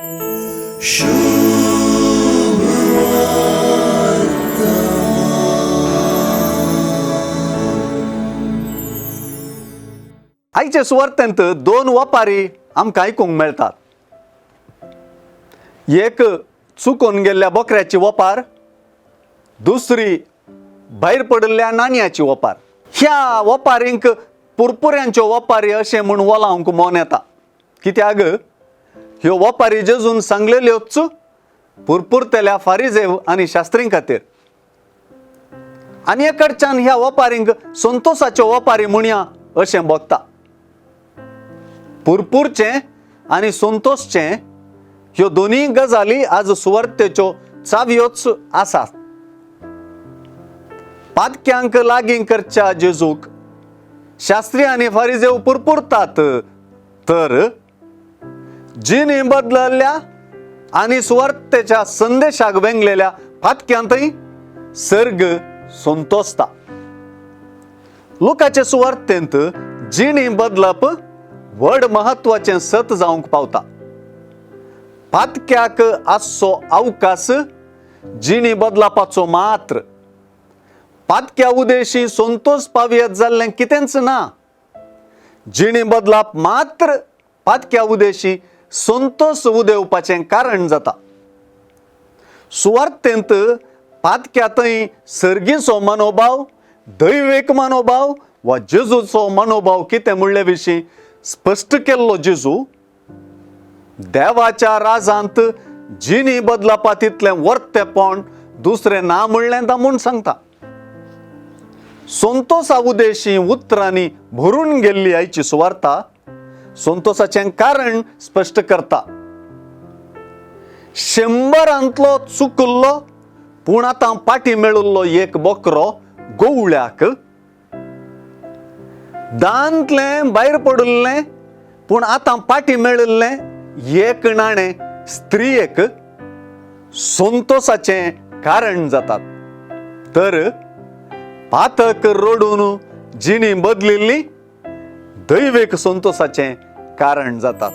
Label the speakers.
Speaker 1: आईचे सुवार्तेंत दोन वपारी आमकां आयकूंक मेळटात. एक चुकून गेल्ल्या बकऱ्याची वपार, दुसरी भायर पडिल्ल्या नाणयाची वपार. ह्या वपारींक पुरपुऱ्यांच्यो वपारी अशें म्हूण वलावंक मोन येता. कित्याक ह्यो वपारी जेजून सांगलेल्योच पुरपुरतेल्या फारिजेव आनी शास्त्रीं खातीर. आनी एक कडच्यान ह्या वपारींक संतोशाच्यो वपारी म्हणया अशें भोगता. पुरपुरचें आनी संतोशचें ह्यो दोनी गजाली आज सुवार्तेच्यो चावयोच आसात. पातक्यांक लागीं करच्या जेजूक शास्त्री आनी फारिजेव पुरपुरतात, तर जिणी बदलल्या आनी सुवार्तेच्या संदेशाक वेंगलेल्या फातक्यांतय सर्ग संतोसता. लुकाचे सुवार्तेंत जिणी बदलप व्हड महत्वाचें सत जावंक पावता. फातक्याक आसचो अवकाश जिणी बदलपाचो मात्र. फातक्या उदेशी संतोष पावयत जाल्लें कितेंच ना. जिणी बदलप मात्र फातक्या उदेशी संतोष उदेवपाचें कारण जाता. सुवार्तेंत फातक्यातय सर्गीचो मनोभाव, दैवीक मनोभाव वा जेजूचो मनोभाव कितें म्हणले विशीं स्पश्ट केल्लो जेजू देवाच्या राजांत जिणी बदलपा तितलें वर्तेपण दुसरें ना म्हणलें ता म्हूण सांगता. संतोशा उदेशी उतरांनी भरून गेल्ली आयची सुवार्ता संतोशाचें कारण स्पश्ट करता. 100 चुकल्लो पूण आतां पाटी मेळिल्लो एक बकरो गोवळ्याक, दांतलें भायर पडिल्लें पूण आतां पाटी मेळिल्लें एक नाणें स्त्रियेक संतोशाचें कारण जातात. तर पातक रडून जिणी बदलिल्ली दैवीक संतोशाचें कारण जातात.